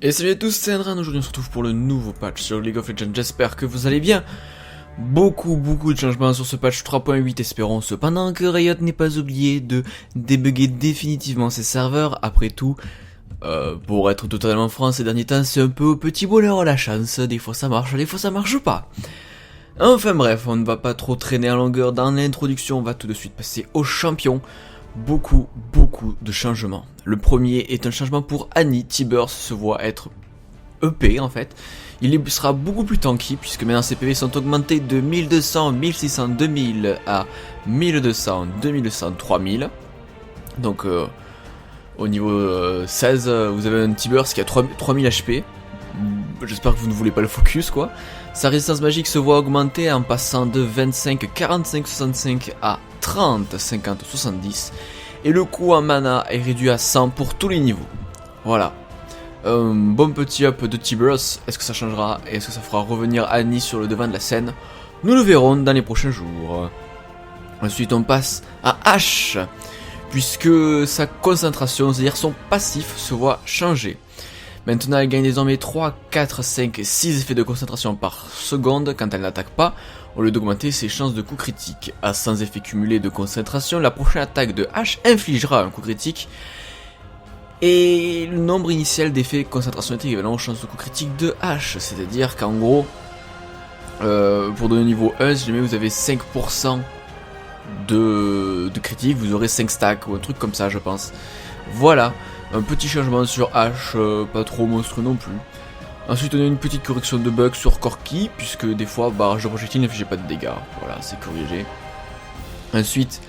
Et salut à tous, c'est Andran, aujourd'hui on se retrouve pour le nouveau patch sur League of Legends, j'espère que vous allez bien. Beaucoup de changements sur ce patch 3.8, espérons cependant que Riot n'ait pas oublié de débugger définitivement ses serveurs. Après tout, pour être totalement franc, ces derniers temps c'est un peu au petit bonheur à la chance, des fois ça marche, des fois ça marche pas. Enfin bref, on ne va pas trop traîner en longueur dans l'introduction, on va tout de suite passer aux champions. Beaucoup de changements. Le premier est un changement pour Annie. T-Burst se voit être EP en fait. Il sera beaucoup plus tanky puisque maintenant ses PV sont augmentés de 1200, 1600, 2000 à 1200, 2100, 3000. Donc au niveau 16, vous avez un T-Burst qui a 3000 HP. J'espère que vous ne voulez pas le focus quoi. Sa résistance magique se voit augmenter en passant de 25, 45, 65 à 30, 50, 70. Et le coût en mana est réduit à 100 pour tous les niveaux. Voilà. Bon petit up de T-Burst. Est-ce que ça changera? Et est-ce que ça fera revenir Annie sur le devant de la scène? Nous le verrons dans les prochains jours. Ensuite on passe à H. Puisque sa concentration, c'est-à-dire son passif, se voit changer. Maintenant elle gagne désormais 3, 4, 5, 6 effets de concentration par seconde quand elle n'attaque pas, au lieu d'augmenter ses chances de coup critique. À 100 effets cumulés de concentration, la prochaine attaque de H infligera un coup critique. Et le nombre initial d'effets de concentration est équivalent aux chances de coup critique de H. C'est-à-dire qu'en gros, pour donner niveau 1, si jamais vous avez 5% de critique, vous aurez 5 stacks ou un truc comme ça je pense. Voilà. Un petit changement sur H, pas trop monstrueux non plus. Ensuite on a une petite correction de bug sur Corki, puisque des fois barrage de projectile n'infligeait pas de dégâts. Voilà, c'est corrigé. Ensuite,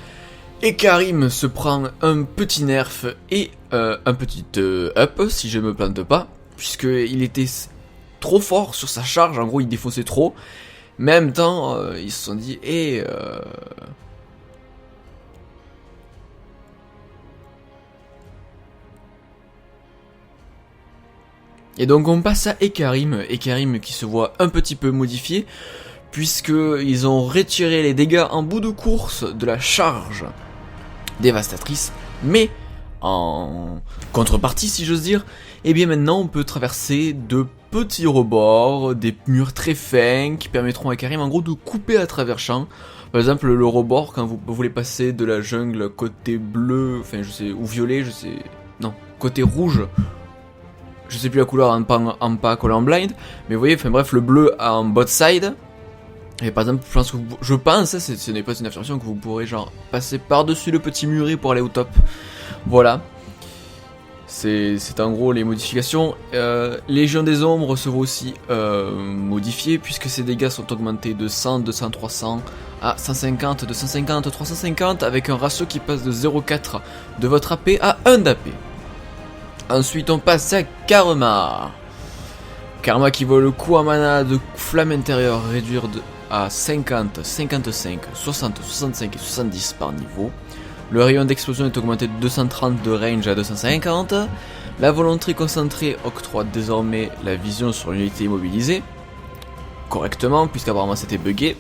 Ekarim se prend un petit nerf et un petit up, si je me plante pas, puisqu'il était trop fort sur sa charge, en gros il défonçait trop. Mais en même temps, ils se sont dit, Et donc on passe à Ekarim qui se voit un petit peu modifié, puisqu'ils ont retiré les dégâts en bout de course de la charge dévastatrice, mais en contrepartie si j'ose dire, et bien maintenant on peut traverser de petits rebords, des murs très fins qui permettront à Ekarim en gros de couper à travers champs. Par exemple le rebord quand vous voulez passer de la jungle côté bleu, enfin je sais, ou violet, je sais, non, côté rouge. Je sais plus la couleur en pack ou en blind, mais vous voyez, enfin bref, le bleu en bot side. Et par exemple, je pense, ce n'est pas une affirmation, que vous pourrez genre passer par-dessus le petit muret pour aller au top. Voilà. C'est en gros les modifications. Légion des ombres se voit aussi modifié, puisque ses dégâts sont augmentés de 100, 200, 300 à 150, 250, 350, avec un ratio qui passe de 0,4 de votre AP à 1 d'AP. Ensuite on passe à Karma. Karma qui voit le coût en mana de flamme intérieure réduire à 50, 55, 60, 65 et 70 par niveau. Le rayon d'explosion est augmenté de 230 de range à 250. La volonté concentrée octroie désormais la vision sur l'unité immobilisée correctement, puisqu'apparemment c'était buggé.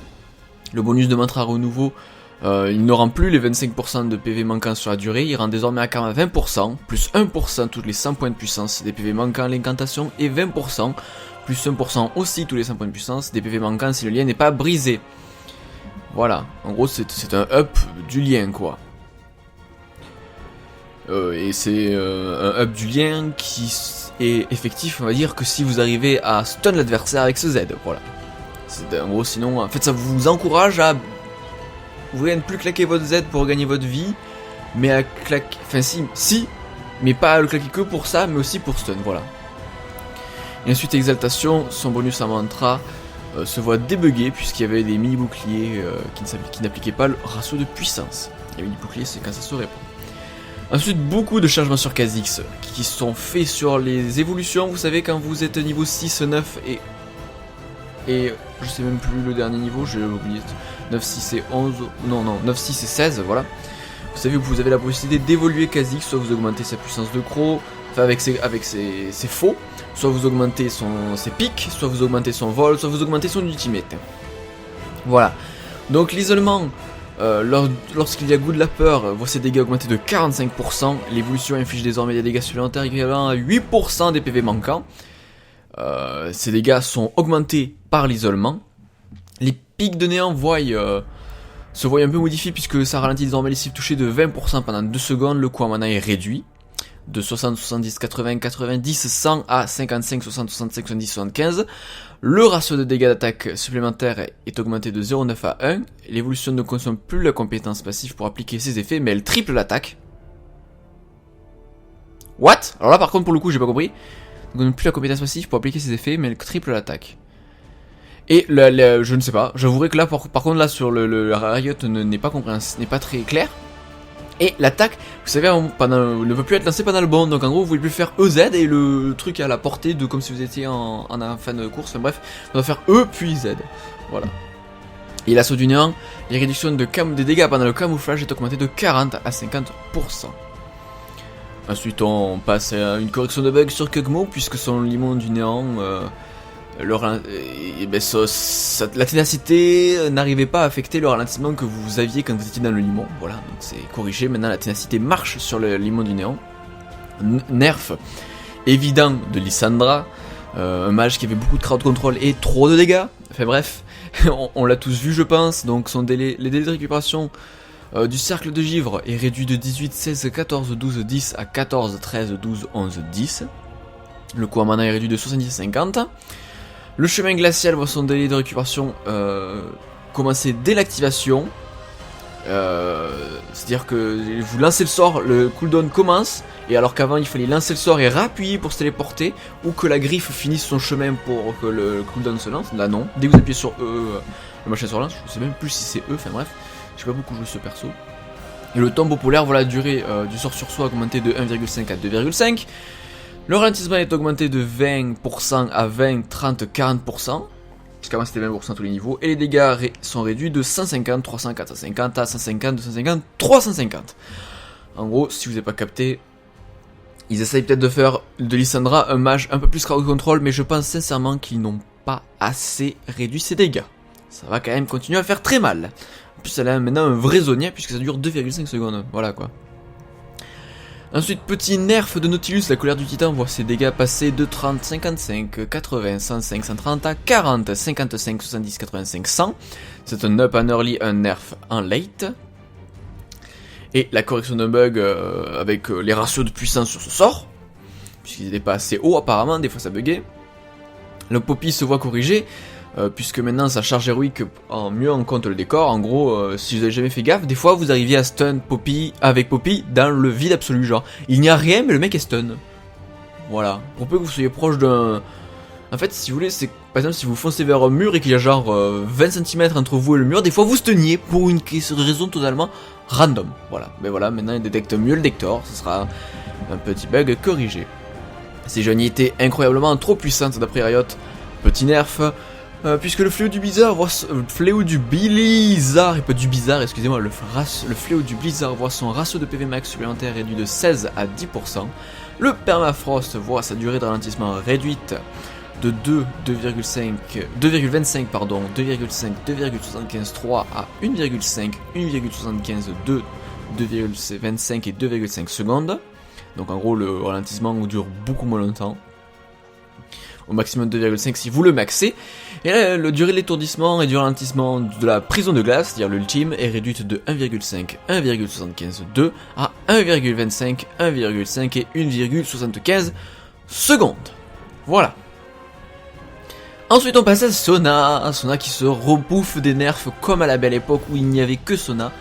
Le bonus de mantra renouveau, il ne rend plus les 25% de PV manquants sur la durée, il rend désormais à Karma 20%, plus 1% tous les 100 points de puissance des PV manquants à l'incantation, et 20%, plus 1% aussi tous les 100 points de puissance des PV manquants si le lien n'est pas brisé. Voilà, en gros c'est un up du lien quoi. Et c'est un up du lien qui est effectif, on va dire, que si vous arrivez à stun l'adversaire avec ce Z, voilà. En gros sinon, en fait ça vous encourage à... Vous voulez ne plus claquer votre Z pour gagner votre vie, mais à claquer... Enfin si, mais pas à le claquer que pour ça, mais aussi pour stun, voilà. Et ensuite Exaltation, son bonus à mantra se voit débugué, puisqu'il y avait des mini-boucliers qui n'appliquaient pas le ratio de puissance. Les mini-boucliers c'est quand ça se répond. Ensuite beaucoup de changements sur Kha'Zix, qui sont faits sur les évolutions, vous savez quand vous êtes niveau 6, 9 et je sais même plus le dernier niveau, j'ai oublié. 9, 6 et 11, non, 9, 6 et 16, voilà. Vous savez, vous avez la possibilité d'évoluer Kha'Zix, soit vous augmentez sa puissance de croc, enfin avec ses faux, soit vous augmentez ses pics, soit vous augmentez son vol, soit vous augmentez son ultimate. Voilà. Donc l'isolement Lorsqu'il y a goût de la peur, voit ses dégâts augmenter de 45%. L'évolution inflige désormais des dégâts supplémentaires équivalents à 8% des PV manquants. Ces dégâts sont augmentés par l'isolement. Les pics de néant se voient un peu modifiés puisque ça ralentit désormais les cibles touchées de 20% pendant 2 secondes. Le coût en mana est réduit de 60, 70, 80, 90, 100 à 55, 60, 65, 70, 75. Le ratio de dégâts d'attaque supplémentaire est augmenté de 0,9 à 1. L'évolution ne consomme plus la compétence passive pour appliquer ses effets, mais elle triple l'attaque. What? Alors là par contre pour le coup j'ai pas compris. Ne consomme plus la compétence passive pour appliquer ses effets, mais elle triple l'attaque. Et je ne sais pas, j'avouerai que là par contre là sur le Riot n'est pas très clair. Et l'attaque, vous savez, ne peut plus être lancée pendant le bond, donc en gros vous pouvez plus faire EZ et le truc est à la portée de comme si vous étiez en fin de course, enfin bref, on doit faire E puis Z, voilà. Et l'assaut du néant, les réductions des dégâts pendant le camouflage est augmentée de 40 à 50%. Ensuite on passe à une correction de bug sur Kug'Maw, puisque son limon du néant, la ténacité n'arrivait pas à affecter le ralentissement que vous aviez quand vous étiez dans le limon. Voilà, donc c'est corrigé. Maintenant la ténacité marche sur le limon du néant. Nerf évident de Lissandra, un mage qui avait beaucoup de crowd control et trop de dégâts. Enfin bref, on l'a tous vu je pense. Donc les délais de récupération du cercle de givre est réduit de 18, 16, 14, 12, 10 à 14, 13, 12, 11, 10. Le coût en mana est réduit de 70 à 50. Le chemin glacial voit son délai de récupération commencer dès l'activation. C'est-à-dire que vous lancez le sort, le cooldown commence, et alors qu'avant il fallait lancer le sort et rappuyer pour se téléporter, ou que la griffe finisse son chemin pour que le cooldown se lance. Là non, dès que vous appuyez sur E, le machin se relance. Je sais même plus si c'est E, enfin bref, j'ai pas beaucoup joué ce perso. Et le tombeau polaire voit la durée du sort sur soi augmenter de 1,5 à 2,5. Le ralentissement est augmenté de 20% à 20, 30, 40%. Puisqu'avant c'était 20% à tous les niveaux. Et les dégâts sont réduits de 150, 300, 450 à 150, 250, 350. En gros, si vous n'avez pas capté, ils essayent peut-être de faire de Lissandra un mage un peu plus crowd control, mais je pense sincèrement qu'ils n'ont pas assez réduit ses dégâts. Ça va quand même continuer à faire très mal. En plus, elle a maintenant un vrai zonia puisque ça dure 2,5 secondes. Voilà quoi. Ensuite, petit nerf de Nautilus, la colère du titan voit ses dégâts passer de 30, 55, 80, 105, 130 à 40, 55, 70, 85, 100. C'est un up en early, un nerf en late. Et la correction d'un bug avec les ratios de puissance sur ce sort, puisqu'il n'était pas assez haut apparemment, des fois ça buguait. Le Poppy se voit corrigé, puisque maintenant sa charge héroïque en mieux en compte le décor. En gros, si vous avez jamais fait gaffe, des fois vous arriviez à stun Poppy avec Poppy dans le vide absolu, genre il n'y a rien mais le mec est stun. Voilà, pour peu que vous soyez proche d'un... En fait, si vous voulez, c'est par exemple si vous foncez vers un mur et qu'il y a genre 20 cm entre vous et le mur, des fois vous stuniez pour une raison totalement random. Voilà, mais voilà, maintenant il détecte mieux le Dector, ce sera un petit bug corrigé. Ces jeunes étaient incroyablement trop puissantes d'après Riot, petit nerf. Puisque le fléau du blizzard voit excusez-moi, le fléau du blizzard voit son ratio de PV max supplémentaire réduit de 16 à 10%. Le permafrost voit sa durée de ralentissement réduite de 2,25, 2,75, 3 à 1,5, 1,75, 2, 2,25 et 2,5 secondes. Donc en gros le ralentissement dure beaucoup moins longtemps. Au maximum 2,5 si vous le maxez. Et là, la durée de l'étourdissement et du ralentissement de la prison de glace, c'est-à-dire l'ultime, est réduite de 1,5, 1,75, 2 à 1,25, 1,5 et 1,75 secondes. Voilà. Ensuite on passe à Sona. Sona qui se repouffe des nerfs comme à la belle époque où il n'y avait que Sona.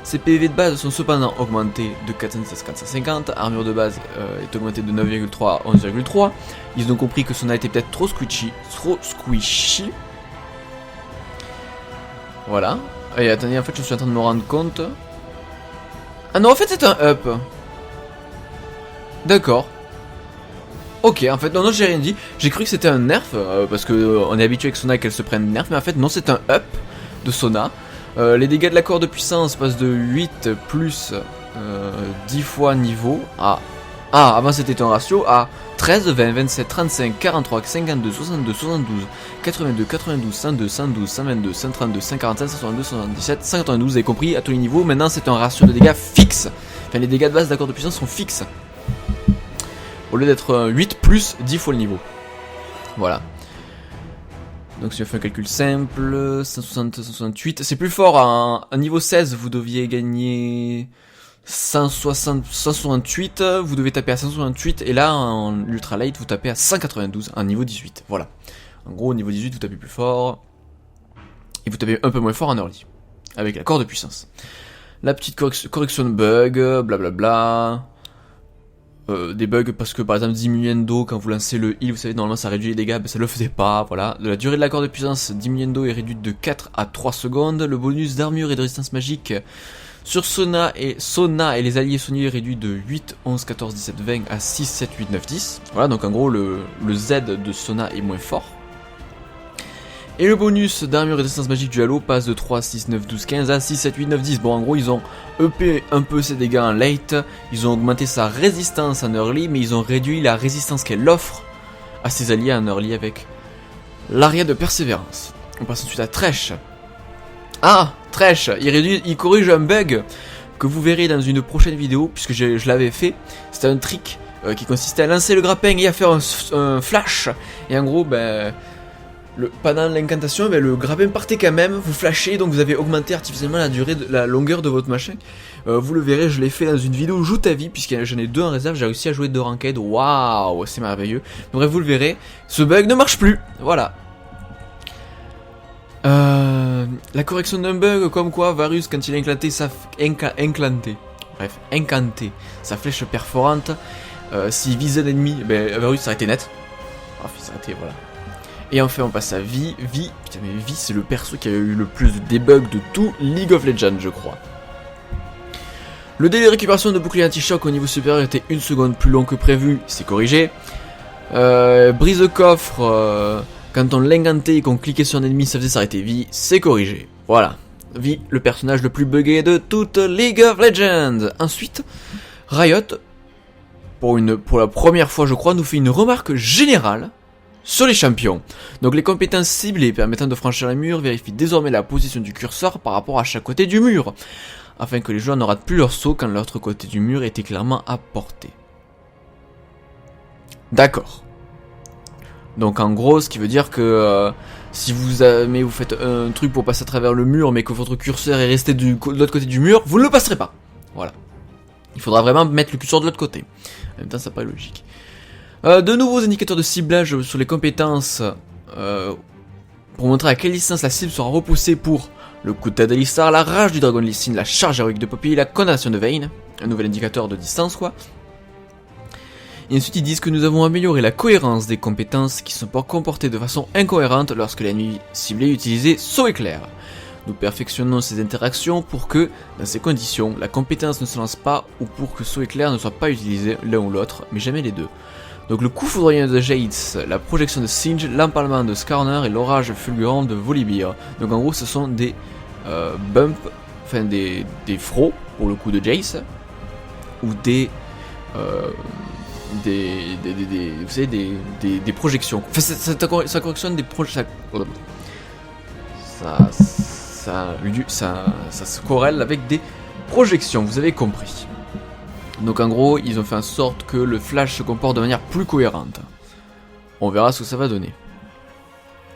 Ses PV de base sont cependant augmentés de 416 à 450, armure de base est augmentée de 9,3 à 11,3. Ils ont compris que Sona était peut-être trop squishy. Voilà. Et attendez, en fait je suis en train de me rendre compte. Ah non, en fait c'est un up. D'accord. Ok, en fait non, j'ai rien dit. J'ai cru que c'était un nerf, parce que on est habitué avec Sona qu'elle se prenne nerf, mais en fait non, c'est un up de Sona. Les dégâts de la corde de puissance passent de 8 plus 10 fois niveau à... Ah, avant c'était un ratio, à 13, 20, 27, 35, 43, 52, 62, 72, 82, 92, 102, 112, 122, 132, 145, 162, 177, 192, vous avez compris, à tous les niveaux, maintenant c'est un ratio de dégâts fixe. Enfin, les dégâts de base d'accord de puissance sont fixes. Au lieu d'être 8 plus 10 fois le niveau. Voilà. Donc si on fait un calcul simple, 160, 168, c'est plus fort, à un niveau 16, vous deviez gagner 168, vous devez taper à 168, et là, en ultra light, vous tapez à 192, à un niveau 18, voilà. En gros, au niveau 18, vous tapez plus fort, et vous tapez un peu moins fort en early, avec la corde de puissance. La petite correction de bug, blablabla... des bugs parce que par exemple diminuendo quand vous lancez le heal, vous savez normalement ça réduit les dégâts, mais ça le faisait pas, voilà. La durée de la corde de puissance diminuendo est réduite de 4 à 3 secondes, le bonus d'armure et de résistance magique sur Sona et les alliés soignés est réduit de 8, 11, 14, 17, 20 à 6, 7, 8, 9, 10. Voilà, donc en gros le Z de Sona est moins fort. Et le bonus d'armure et de résistance magique du Halo passe de 3, 6, 9, 12, 15 à 6, 7, 8, 9, 10. Bon, en gros, ils ont EP un peu ses dégâts en late, ils ont augmenté sa résistance en early, mais ils ont réduit la résistance qu'elle offre à ses alliés en early avec l'arrière de persévérance. On passe ensuite à Thresh. Ah, Thresh, il corrige un bug que vous verrez dans une prochaine vidéo, puisque je l'avais fait. C'était un trick qui consistait à lancer le grappin et à faire un flash. Et en gros, ben... pendant l'incantation, le grappin partait quand même, vous flashez, donc vous avez augmenté artificiellement la longueur de votre machin. Vous le verrez, je l'ai fait dans une vidéo Joue ta vie, puisque j'en ai 2 en réserve, j'ai réussi à jouer 2 ranked, waouh, c'est merveilleux. Bref, vous le verrez, ce bug ne marche plus, voilà. La correction d'un bug, comme quoi Varus, quand il a incanté sa flèche perforante, s'il vise un ennemi, Varus s'arrêtait net. Bref, il s'arrêtait, voilà. Et enfin on passe à Vi. Putain mais Vi c'est le perso qui a eu le plus de debugs de tout League of Legends je crois. Le délai de récupération de bouclier anti-choc au niveau supérieur était 1 seconde plus long que prévu, c'est corrigé. Brise de coffre, quand on l'ingantait et qu'on cliquait sur un ennemi ça faisait s'arrêter Vi, c'est corrigé. Voilà, Vi le personnage le plus buggé de toute League of Legends. Ensuite, Riot, pour la première fois je crois, nous fait une remarque générale sur les champions. Donc les compétences ciblées permettant de franchir le mur vérifient désormais la position du curseur par rapport à chaque côté du mur, afin que les joueurs ne ratent plus leur saut quand l'autre côté du mur était clairement à portée. D'accord. Donc en gros, ce qui veut dire que si vous faites un truc pour passer à travers le mur, mais que votre curseur est resté de l'autre côté du mur, vous ne le passerez pas. Voilà. Il faudra vraiment mettre le curseur de l'autre côté. En même temps, ça paraît logique. De nouveaux indicateurs de ciblage sur les compétences pour montrer à quelle distance la cible sera repoussée pour le coup de tête d'Alistar, la rage du dragon de Lee Sin, la charge héroïque de Poppy, la condamnation de Vayne, un nouvel indicateur de distance quoi. Et ensuite ils disent que nous avons amélioré la cohérence des compétences qui sont comportées de façon incohérente lorsque l'ennemi ciblé utilisait saut éclair. Nous perfectionnons ces interactions pour que, dans ces conditions, la compétence ne se lance pas ou pour que saut éclair ne soit pas utilisé l'un ou l'autre, mais jamais les deux. Donc le coup foudroyant de Jades, la projection de Singe, l'empalement de Skarner et l'orage fulgurant de Volibear. Donc en gros ce sont des bumps, enfin des frots pour le coup de Jace, ou des vous savez des projections. Enfin ça correctionne des projections. Ça se corrèle avec des projections, vous avez compris. Donc en gros, ils ont fait en sorte que le flash se comporte de manière plus cohérente. On verra ce que ça va donner.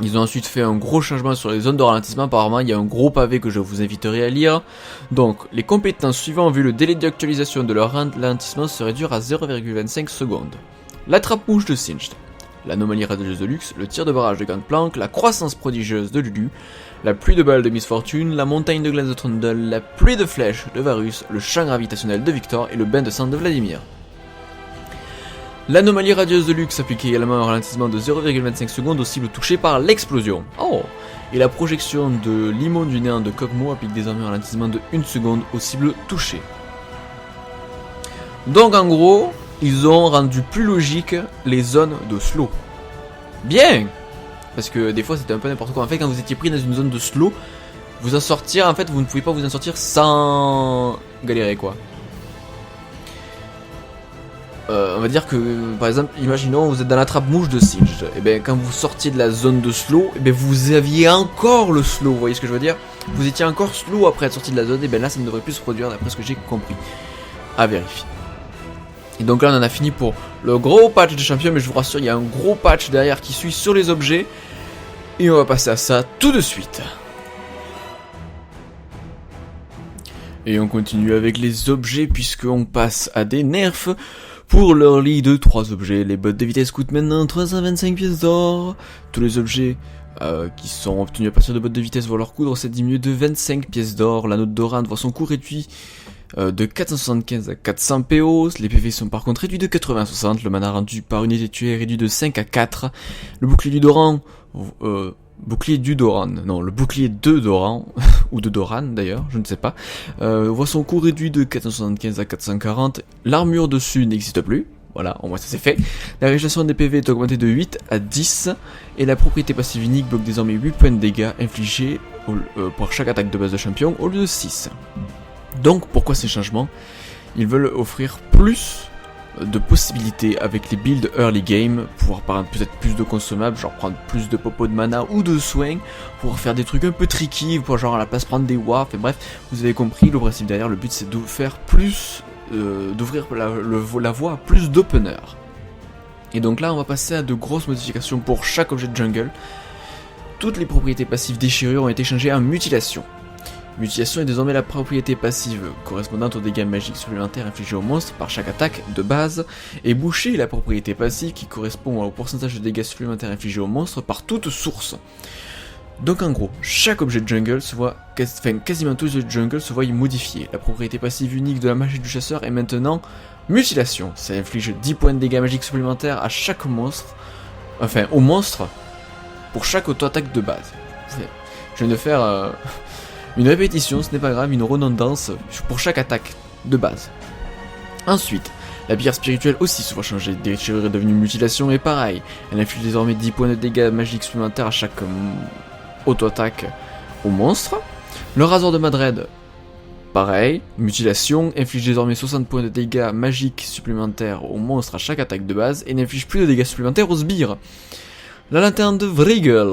Ils ont ensuite fait un gros changement sur les zones de ralentissement. Apparemment, il y a un gros pavé que je vous inviterai à lire. Donc, les compétences suivantes, vu le délai d'actualisation de leur ralentissement, se réduire à 0,25 secondes. La trappe-mouche de Singed, l'anomalie radieuse de Lux, le tir de barrage de Gangplank, la croissance prodigieuse de Lulu, la pluie de balles de Miss Fortune, la montagne de glace de Trundle, la pluie de flèches de Varus, le champ gravitationnel de Victor et le bain de sang de Vladimir. L'anomalie radieuse de Lux applique également un ralentissement de 0,25 secondes aux cibles touchées par l'explosion. Oh. Et la projection de l'imon du néant de Kog'Maw applique désormais un ralentissement de 1 seconde aux cibles touchées. Donc en gros, ils ont rendu plus logique les zones de slow. Bien. Parce que des fois c'était un peu n'importe quoi. En fait quand vous étiez pris dans une zone de slow, vous en sortir, en fait vous ne pouvez pas vous en sortir sans galérer quoi. on va dire que, par exemple, imaginons vous êtes dans la trappe mouche de Singed, et bien quand vous sortiez de la zone de slow, et bien vous aviez encore le slow, vous voyez ce que je veux dire? Vous étiez encore slow après être sorti de la zone, et bien là ça ne devrait plus se produire d'après ce que j'ai compris. À vérifier. Et donc là on en a fini pour le gros patch de champion, mais je vous rassure, il y a un gros patch derrière qui suit sur les objets, et on va passer à ça tout de suite. Et on continue avec les objets puisqu'on passe à des nerfs. Pour leur lit de 3 objets, les bottes de vitesse coûtent maintenant 325 pièces d'or. Tous les objets qui sont obtenus à partir de bottes de vitesse vont leur coût c'est diminué de 25 pièces d'or. La note d'Oran voit son coût réduit de 475 à 400 PO. Les PV sont par contre réduits de 80 à 60. Le mana rendu par unité tuée est réduit de 5 à 4. Le bouclier du Doran... bouclier du Doran, non, le bouclier de Doran, ou de Doran d'ailleurs, je ne sais pas, voit son coût réduit de 475 à 440, l'armure dessus n'existe plus, voilà, au moins ça c'est fait, la régénération des PV est augmentée de 8 à 10, et la propriété passive unique bloque désormais 8 points de dégâts infligés pour chaque attaque de base de champion au lieu de 6. Donc pourquoi ces changements? Ils veulent offrir plus de possibilités avec les builds early game, pouvoir par peut-être plus de consommables, genre prendre plus de popos de mana ou de soins, pour faire des trucs un peu tricky, pour genre à la place prendre des warps, et bref, vous avez compris le principe derrière, le but c'est de faire plus, d'ouvrir la voie à plus d'openers. Et donc là on va passer à de grosses modifications pour chaque objet de jungle. Toutes les propriétés passives déchirures ont été changées en mutilation. Mutilation est désormais la propriété passive correspondante aux dégâts magiques supplémentaires infligés aux monstres par chaque attaque de base, et boucher est la propriété passive qui correspond au pourcentage de dégâts supplémentaires infligés aux monstres par toute source. Donc en gros, chaque objet de jungle se voit, quasiment tous les objets de jungle se voient modifiés. La propriété passive unique de la magie du chasseur est maintenant mutilation. Ça inflige 10 points de dégâts magiques supplémentaires à chaque monstre, enfin au monstre, pour chaque auto-attaque de base. Je viens de faire... une répétition, ce n'est pas grave, une redondance pour chaque attaque de base. Ensuite, la pierre spirituelle aussi se voit changer. Déchirure est devenue mutilation et pareil. Elle inflige désormais 10 points de dégâts magiques supplémentaires à chaque auto-attaque au monstre. Le rasoir de Madred, pareil. Mutilation, inflige désormais 60 points de dégâts magiques supplémentaires au monstre à chaque attaque de base et n'inflige plus de dégâts supplémentaires aux sbires. La lanterne de Vrigel.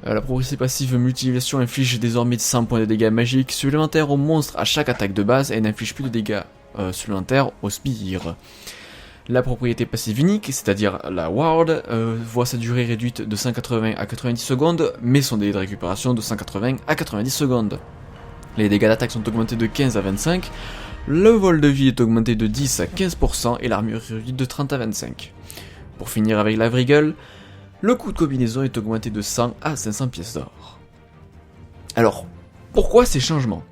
La propriété passive mutilation inflige désormais 100 points de dégâts magiques supplémentaires aux monstres à chaque attaque de base et n'inflige plus de dégâts supplémentaires aux sbires. La propriété passive unique, c'est-à-dire la ward, voit sa durée réduite de 180 à 90 secondes, mais son délai de récupération de 180 à 90 secondes. Les dégâts d'attaque sont augmentés de 15 à 25, le vol de vie est augmenté de 10 à 15% et l'armure est réduite de 30 à 25. Pour finir avec la Vrigel, le coût de combinaison est augmenté de 100 à 500 pièces d'or. Alors, pourquoi ces changements?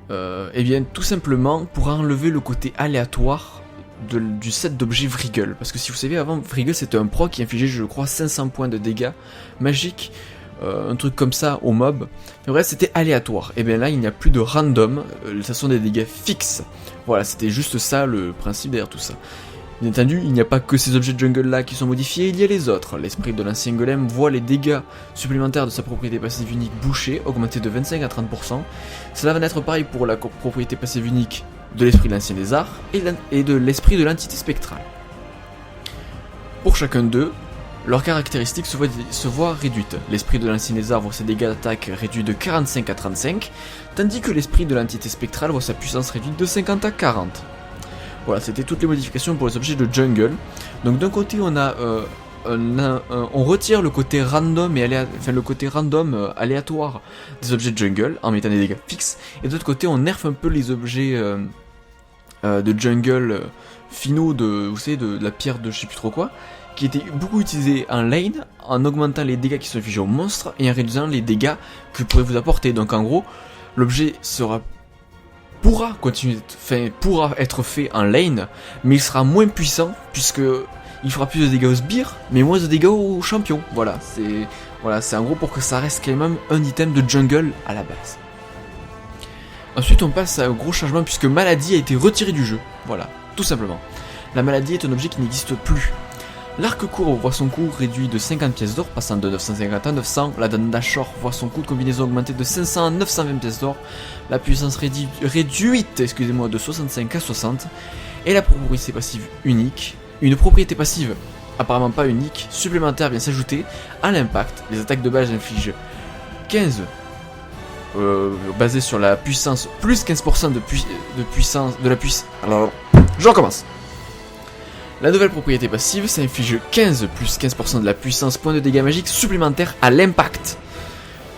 Eh bien, tout simplement pour enlever le côté aléatoire du set d'objets Vrigel. Parce que si vous savez, avant, Vrigel c'était un proc qui infligeait, je crois, 500 points de dégâts magiques, un truc comme ça au mob. Mais bref, c'était aléatoire. Et bien là, il n'y a plus de random, ce sont des dégâts fixes. Voilà, c'était juste ça le principe derrière tout ça. Bien entendu, il n'y a pas que ces objets de jungle là qui sont modifiés, il y a les autres. L'esprit de l'ancien golem voit les dégâts supplémentaires de sa propriété passive unique boucher augmenter de 25 à 30%. Cela va n'être pareil pour la propriété passive unique de l'esprit de l'ancien lézard et de l'esprit de l'entité spectrale. Pour chacun d'eux, leurs caractéristiques se voient réduites. L'esprit de l'ancien lézard voit ses dégâts d'attaque réduits de 45 à 35, tandis que l'esprit de l'entité spectrale voit sa puissance réduite de 50 à 40. Voilà, c'était toutes les modifications pour les objets de jungle. Donc d'un côté on a on retire le côté random et aléatoire des objets de jungle en mettant des dégâts fixes, et de l'autre côté on nerf un peu les objets de jungle finaux vous savez, de la pierre de je sais plus trop quoi, qui étaient beaucoup utilisés en lane, en augmentant les dégâts qui sont infligés aux monstres et en réduisant les dégâts que pourrait vous apporter. Donc en gros, l'objet pourra être fait en lane, mais il sera moins puissant puisque il fera plus de dégâts aux sbires, mais moins de dégâts aux champions. Voilà, c'est en gros pour que ça reste quand même un item de jungle à la base. Ensuite, on passe à un gros changement puisque maladie a été retirée du jeu. Voilà, tout simplement. La maladie est un objet qui n'existe plus. L'arc court voit son coût réduit de 50 pièces d'or, passant de 950 à 900. La Dandashore voit son coût de combinaison augmenté de 500 à 920 pièces d'or. La puissance réduite de 65 à 60. Et la propriété passive unique. Une propriété passive apparemment pas unique, supplémentaire vient s'ajouter à l'impact. Les attaques de base infligent 15 basées sur la puissance plus 15% de la puissance. Alors, je recommence. La nouvelle propriété passive, ça inflige 15 plus 15% de la puissance point de dégâts magiques supplémentaires à l'impact.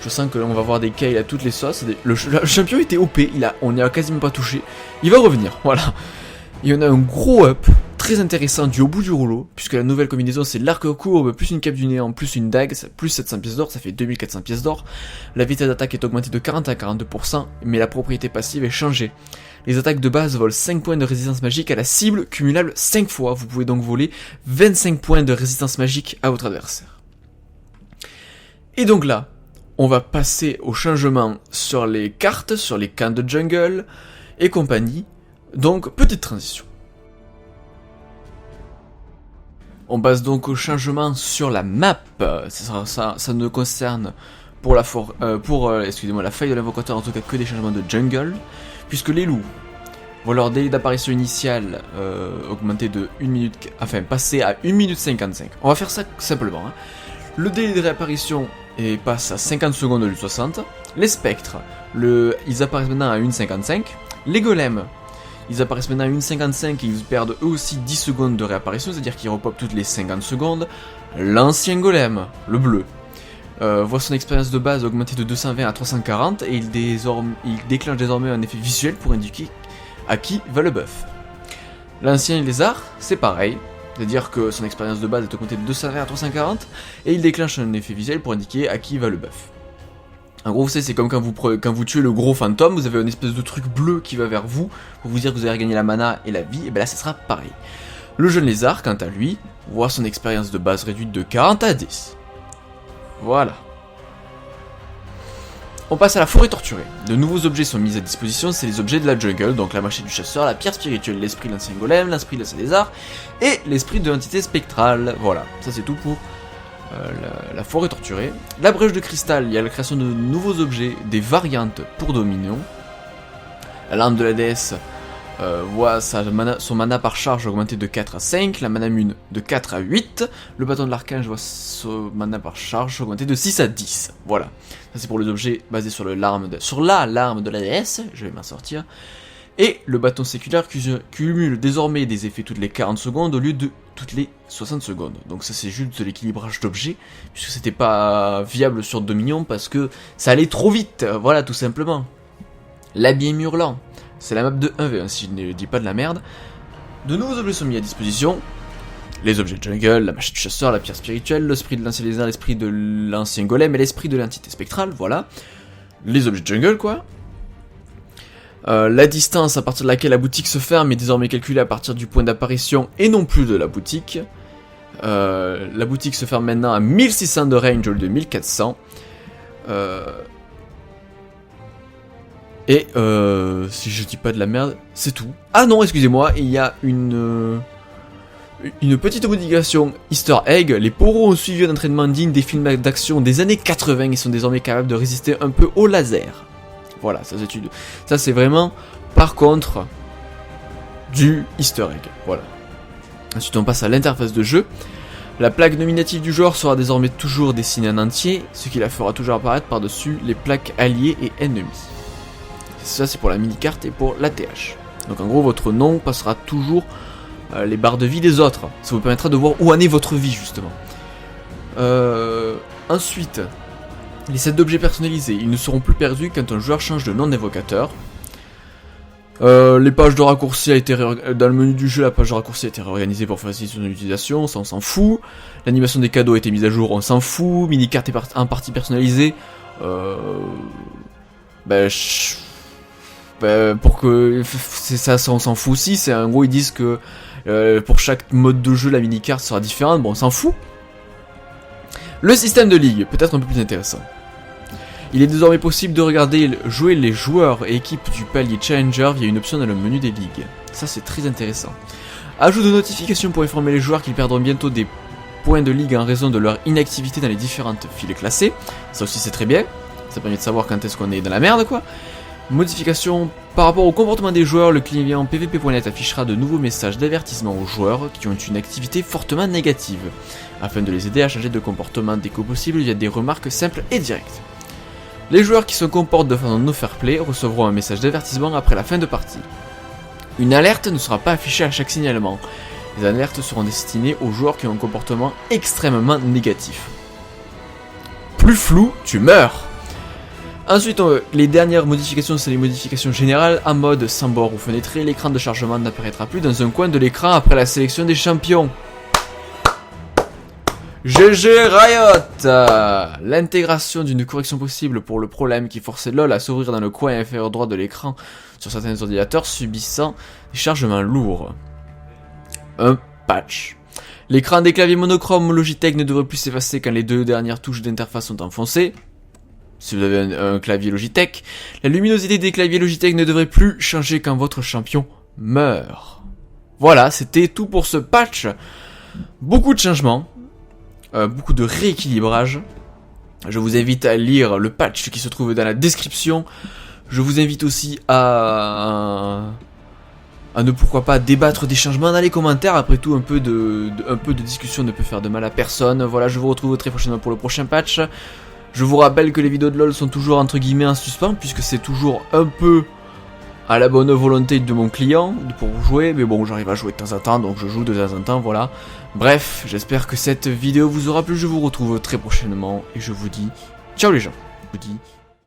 Je sens que on va voir des Kale à toutes les sauces. Le champion était OP, on n'y a quasiment pas touché. Il va revenir, voilà. Et on a un gros up, très intéressant du au bout du rouleau, puisque la nouvelle combinaison c'est l'arc courbe, plus une cape du néant, plus une dague, plus 700 pièces d'or, ça fait 2400 pièces d'or. La vitesse d'attaque est augmentée de 40 à 42%, mais la propriété passive est changée. Les attaques de base volent 5 points de résistance magique à la cible, cumulable 5 fois. Vous pouvez donc voler 25 points de résistance magique à votre adversaire. Et donc là, on va passer au changement sur les cartes, sur les camps de jungle et compagnie. Donc, petite transition. On passe donc au changement sur la map. Ça ne concerne pour la faille de l'invocateur en tout cas que des changements de jungle, puisque les loups voient leur délai d'apparition initial augmenter de 1 minute, passer à 1 minute 55. On va faire ça simplement. Le délai de réapparition passe à 50 secondes au lieu de 60. Les spectres, ils apparaissent maintenant à 1,55. Les golems, ils apparaissent maintenant à 1,55 et ils perdent eux aussi 10 secondes de réapparition, c'est-à-dire qu'ils repopent toutes les 50 secondes. L'ancien golem, le bleu, voit son expérience de base augmenter de 220 à 340 et il déclenche désormais un effet visuel pour indiquer à qui va le buff. L'ancien lézard, c'est pareil, c'est-à-dire que son expérience de base est augmentée de 220 à 340 et il déclenche un effet visuel pour indiquer à qui va le buff. En gros, vous savez, c'est comme quand vous tuez le gros fantôme, vous avez une espèce de truc bleu qui va vers vous, pour vous dire que vous avez gagné la mana et la vie, et bien là, ça sera pareil. Le jeune lézard, quant à lui, voit son expérience de base réduite de 40 à 10. Voilà. On passe à la forêt torturée. De nouveaux objets sont mis à disposition, c'est les objets de la jungle, donc la machine du chasseur, la pierre spirituelle, l'esprit de l'ancien golem, l'esprit de l'ancien lézard, et l'esprit de l'entité spectrale. Voilà, ça c'est tout pour la forêt torturée. La brèche de cristal, il y a la création de nouveaux objets, des variantes pour Dominion. La lampe de la déesse voit son mana par charge augmenter de 4 à 5, la mana mune de 4 à 8, le bâton de l'archange voit son mana par charge augmenter de 6 à 10. Voilà, ça c'est pour les objets basés sur la larme de la déesse, je vais m'en sortir. Et le bâton séculaire cumule désormais des effets toutes les 40 secondes au lieu de toutes les 60 secondes. Donc ça c'est juste de l'équilibrage d'objets, puisque c'était pas viable sur Dominion parce que ça allait trop vite, voilà tout simplement. L'habillé hurlant, c'est la map de 1v1 si je ne dis pas de la merde. De nouveaux objets sont mis à disposition. Les objets de jungle, la machine du chasseur, la pierre spirituelle, l'esprit de l'ancien lézard, l'esprit de l'ancien golem et l'esprit de l'entité spectrale, voilà. Les objets de jungle quoi. La distance à partir de laquelle la boutique se ferme est désormais calculée à partir du point d'apparition et non plus de la boutique. La boutique se ferme maintenant à 1600 de range au lieu de 1400. Et si je dis pas de la merde, c'est tout. Ah non, excusez-moi, il y a une petite modification Easter egg. Les poros ont suivi un entraînement digne des films d'action des années 80 et sont désormais capables de résister un peu au laser. Voilà, ça c'est vraiment, par contre, du Easter egg. Voilà. Ensuite, on passe à l'interface de jeu. La plaque nominative du joueur sera désormais toujours dessinée en entier, ce qui la fera toujours apparaître par-dessus les plaques alliées et ennemies. Ça, c'est pour la mini-carte et pour l'ATH. Donc, en gros, votre nom passera toujours les barres de vie des autres. Ça vous permettra de voir où en est votre vie, justement. Ensuite... les sets d'objets personnalisés, ils ne seront plus perdus quand un joueur change de nom d'invocateur. Les pages de raccourci dans le menu du jeu, la page de raccourci a été réorganisée pour faciliter son utilisation, ça on s'en fout. L'animation des cadeaux a été mise à jour, on s'en fout. Mini-carte en partie personnalisée. Pour que c'est ça on s'en fout aussi. C'est en gros ils disent que pour chaque mode de jeu la mini-carte sera différente, bon on s'en fout. Le système de ligue peut être un peu plus intéressant. Il est désormais possible de regarder jouer les joueurs et équipes du palier Challenger via une option dans le menu des ligues. Ça c'est très intéressant. Ajout de notifications pour informer les joueurs qu'ils perdront bientôt des points de ligue en raison de leur inactivité dans les différentes files classées. Ça aussi c'est très bien, ça permet de savoir quand est-ce qu'on est dans la merde quoi. Modification par rapport au comportement des joueurs, le client pvp.net affichera de nouveaux messages d'avertissement aux joueurs qui ont une activité fortement négative, afin de les aider à changer de comportement dès que possible via des remarques simples et directes. Les joueurs qui se comportent de façon no fair play recevront un message d'avertissement après la fin de partie. Une alerte ne sera pas affichée à chaque signalement. Les alertes seront destinées aux joueurs qui ont un comportement extrêmement négatif. Plus flou, tu meurs. Ensuite, les dernières modifications, c'est les modifications générales. En mode sans bord ou fenêtré, l'écran de chargement n'apparaîtra plus dans un coin de l'écran après la sélection des champions. GG Riot. L'intégration d'une correction possible pour le problème qui forçait LoL à s'ouvrir dans le coin inférieur droit de l'écran sur certains ordinateurs subissant des chargements lourds. Un patch. L'écran des claviers monochromes Logitech ne devrait plus s'effacer quand les deux dernières touches d'interface sont enfoncées. Si vous avez un clavier Logitech, la luminosité des claviers Logitech ne devrait plus changer quand votre champion meurt. Voilà, c'était tout pour ce patch. Beaucoup de changements, beaucoup de rééquilibrage. Je vous invite à lire le patch qui se trouve dans la description. Je vous invite aussi à ne pourquoi pas débattre des changements dans les commentaires. Après tout, un peu de discussion ne peut faire de mal à personne. Voilà, je vous retrouve très prochainement pour le prochain patch. Je vous rappelle que les vidéos de LoL sont toujours entre guillemets en suspens, puisque c'est toujours un peu à la bonne volonté de mon client pour jouer, mais bon, j'arrive à jouer de temps en temps, donc je joue de temps en temps, voilà. Bref, j'espère que cette vidéo vous aura plu, je vous retrouve très prochainement, et je vous dis ciao les gens. Je vous dis